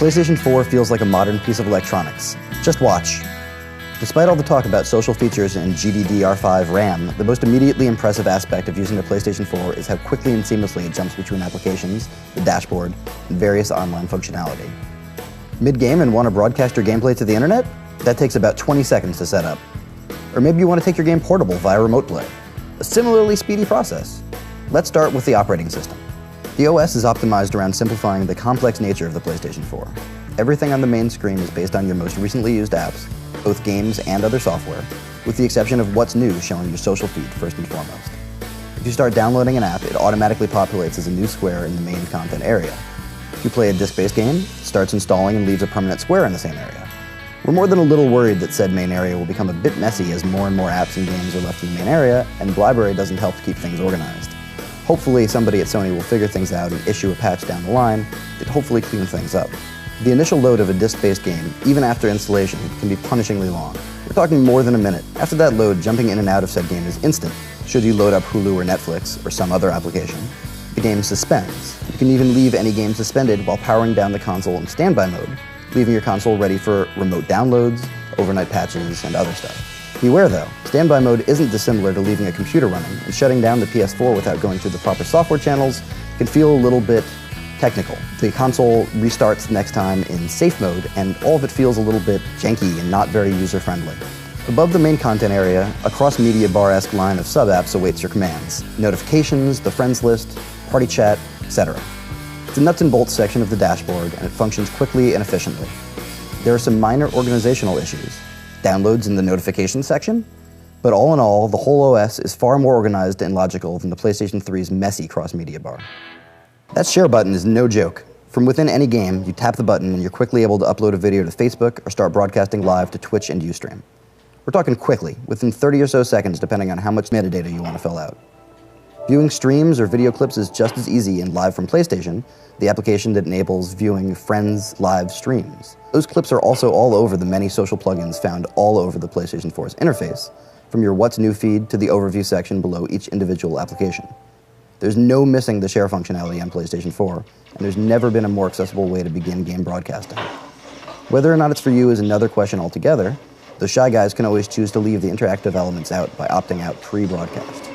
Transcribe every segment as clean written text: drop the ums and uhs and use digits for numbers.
PlayStation 4 feels like a modern piece of electronics. Just watch. Despite all the talk about social features and GDDR5 RAM, the most immediately impressive aspect of using the PlayStation 4 is how quickly and seamlessly it jumps between applications, the dashboard, and various online functionality. Mid-game and want to broadcast your gameplay to the internet? That takes about 20 seconds to set up. Or maybe you want to take your game portable via remote play. A similarly speedy process. Let's start with the operating system. The OS is optimized around simplifying the complex nature of the PlayStation 4. Everything on the main screen is based on your most recently used apps, both games and other software, with the exception of what's new showing your social feed first and foremost. If you start downloading an app, it automatically populates as a new square in the main content area. If you play a disc-based game, it starts installing and leaves a permanent square in the same area. We're more than a little worried that said main area will become a bit messy as more and more apps and games are left in the main area, and the library doesn't help to keep things organized. Hopefully, somebody at Sony will figure things out and issue a patch down the line that hopefully clean things up. The initial load of a disc-based game, even after installation, can be punishingly long. We're talking more than a minute. After that load, jumping in and out of said game is instant. Should you load up Hulu or Netflix or some other application, the game suspends. You can even leave any game suspended while powering down the console in standby mode, leaving your console ready for remote downloads, overnight patches, and other stuff. Beware though, standby mode isn't dissimilar to leaving a computer running, and shutting down the PS4 without going through the proper software channels can feel a little bit technical. The console restarts next time in safe mode, and all of it feels a little bit janky and not very user-friendly. Above the main content area, a cross-media bar-esque line of sub-apps awaits your commands. Notifications, the friends list, party chat, etc. It's a nuts and bolts section of the dashboard, and it functions quickly and efficiently. There are some minor organizational issues. Downloads in the notifications section, but all in all, the whole OS is far more organized and logical than the PlayStation 3's messy cross-media bar. That share button is no joke. From within any game, you tap the button and you're quickly able to upload a video to Facebook or start broadcasting live to Twitch and Ustream. We're talking quickly, within 30 or so seconds depending on how much metadata you want to fill out. Viewing streams or video clips is just as easy in Live from PlayStation, the application that enables viewing friends' live streams. Those clips are also all over the many social plugins found all over the PlayStation 4's interface, from your What's New feed to the overview section below each individual application. There's no missing the share functionality on PlayStation 4, and there's never been a more accessible way to begin game broadcasting. Whether or not it's for you is another question altogether, though shy guys can always choose to leave the interactive elements out by opting out pre-broadcast.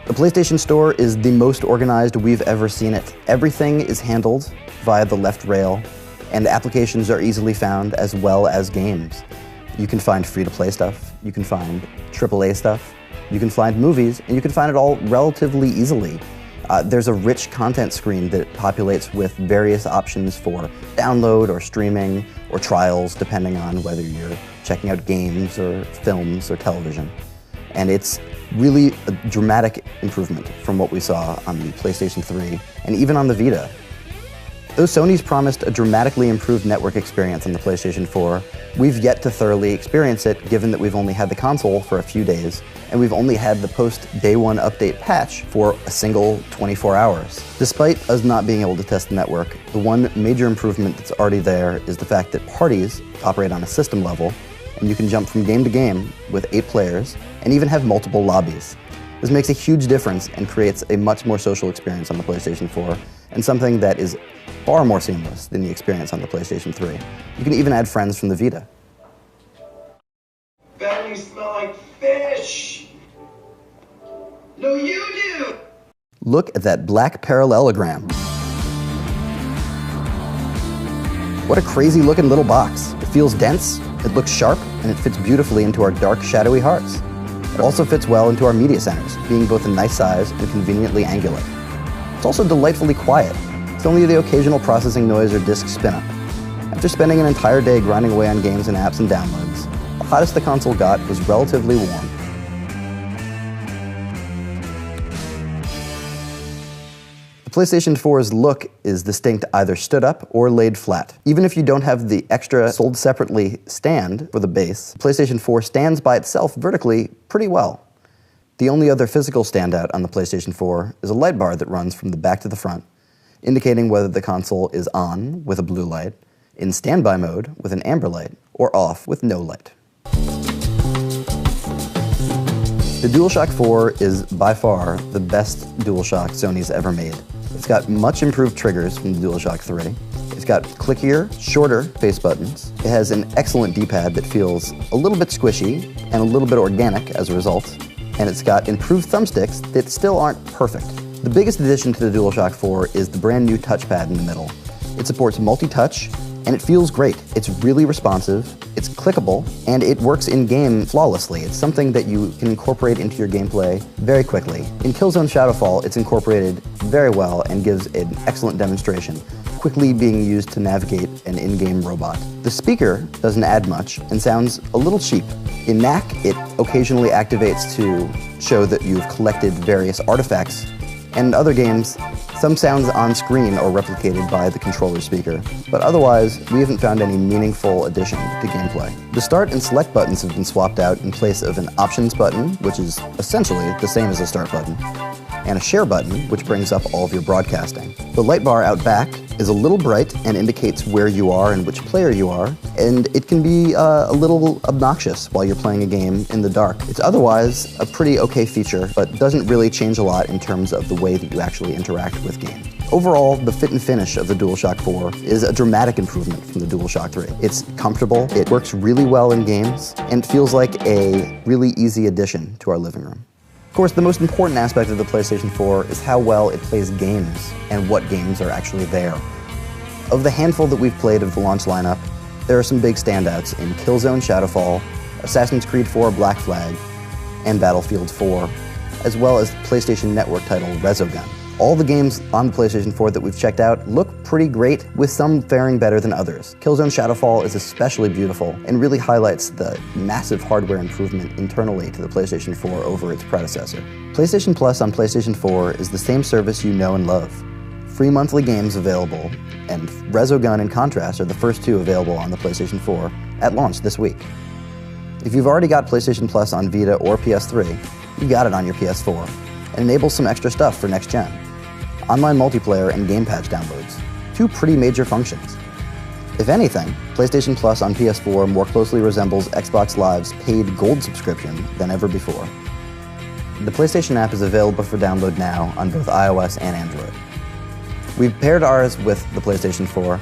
The PlayStation Store is the most organized we've ever seen it. Everything is handled via the left rail, and applications are easily found as well as games. You can find free-to-play stuff, you can find AAA stuff, you can find movies, and you can find it all relatively easily. There's a rich content screen that populates with various options for download or streaming or trials, depending on whether you're checking out games or films or television. And it's really a dramatic improvement from what we saw on the PlayStation 3 and even on the Vita. Though Sony's promised a dramatically improved network experience on the PlayStation 4, we've yet to thoroughly experience it given that we've only had the console for a few days and we've only had the post-day one update patch for a single 24 hours. Despite us not being able to test the network, the one major improvement that's already there is the fact that parties operate on a system level and you can jump from game to game with 8 players and even have multiple lobbies. This makes a huge difference and creates a much more social experience on the PlayStation 4 and something that is far more seamless than the experience on the PlayStation 3. You can even add friends from the Vita. Bet you smell like fish! No, you do! Look at that black parallelogram. What a crazy looking little box. It feels dense, it looks sharp, and it fits beautifully into our dark, shadowy hearts. It also fits well into our media centers, being both a nice size and conveniently angular. It's also delightfully quiet. It's only the occasional processing noise or disk spin-up. After spending an entire day grinding away on games and apps and downloads, the hottest the console got was relatively warm. The PlayStation 4's look is distinct either stood up or laid flat. Even if you don't have the extra sold separately stand for the base, PlayStation 4 stands by itself vertically pretty well. The only other physical standout on the PlayStation 4 is a light bar that runs from the back to the front, indicating whether the console is on with a blue light, in standby mode with an amber light, or off with no light. The DualShock 4 is by far the best DualShock Sony's ever made. It's got much improved triggers from the DualShock 3. It's got clickier, shorter face buttons. It has an excellent D-pad that feels a little bit squishy and a little bit organic as a result. And it's got improved thumbsticks that still aren't perfect. The biggest addition to the DualShock 4 is the brand new touchpad in the middle. It supports multi-touch, and it feels great. It's really responsive, it's clickable, and it works in-game flawlessly. It's something that you can incorporate into your gameplay very quickly. In Killzone Shadowfall, it's incorporated very well and gives an excellent demonstration, quickly being used to navigate an in-game robot. The speaker doesn't add much and sounds a little cheap. In Knack, it occasionally activates to show that you've collected various artifacts, and in other games, some sounds on screen are replicated by the controller speaker, but otherwise, we haven't found any meaningful addition to gameplay. The start and select buttons have been swapped out in place of an options button, which is essentially the same as a start button, and a share button, which brings up all of your broadcasting. The light bar out back is a little bright and indicates where you are and which player you are, and it can be a little obnoxious while you're playing a game in the dark. It's otherwise a pretty okay feature, but doesn't really change a lot in terms of the way that you actually interact with games. Overall, the fit and finish of the DualShock 4 is a dramatic improvement from the DualShock 3. It's comfortable, it works really well in games, and feels like a really easy addition to our living room. Of course, the most important aspect of the PlayStation 4 is how well it plays games and what games are actually there. Of the handful that we've played of the launch lineup, there are some big standouts in Killzone Shadowfall, Assassin's Creed 4 Black Flag, and Battlefield 4, as well as the PlayStation Network title Resogun. All the games on the PlayStation 4 that we've checked out look pretty great, with some faring better than others. Killzone Shadowfall is especially beautiful and really highlights the massive hardware improvement internally to the PlayStation 4 over its predecessor. PlayStation Plus on PlayStation 4 is the same service you know and love. Free monthly games available, and Resogun and Contrast are the first two available on the PlayStation 4 at launch this week. If you've already got PlayStation Plus on Vita or PS3, you got it on your PS4, and enables some extra stuff for next gen. Online multiplayer and game patch downloads, two pretty major functions. If anything, PlayStation Plus on PS4 more closely resembles Xbox Live's paid gold subscription than ever before. The PlayStation app is available for download now on both iOS and Android. We've paired ours with the PlayStation 4,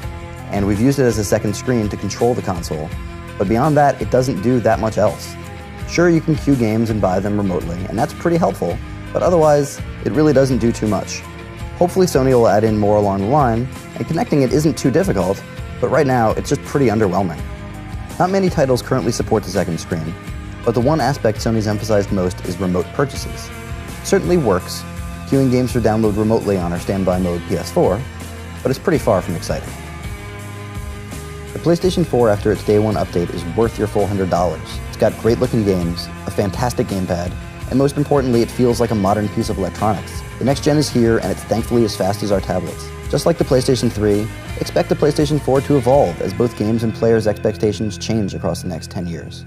and we've used it as a second screen to control the console, but beyond that, it doesn't do that much else. Sure, you can queue games and buy them remotely, and that's pretty helpful, but otherwise, it really doesn't do too much. Hopefully Sony will add in more along the line, and connecting it isn't too difficult, but right now it's just pretty underwhelming. Not many titles currently support the second screen, but the one aspect Sony's emphasized most is remote purchases. It certainly works, queuing games for download remotely on our standby mode PS4, but it's pretty far from exciting. The PlayStation 4 after its day one update is worth your full $100. It's got great looking games, a fantastic gamepad, and most importantly, it feels like a modern piece of electronics. The next gen is here, and it's thankfully as fast as our tablets. Just like the PlayStation 3, expect the PlayStation 4 to evolve as both games and players' expectations change across the next 10 years.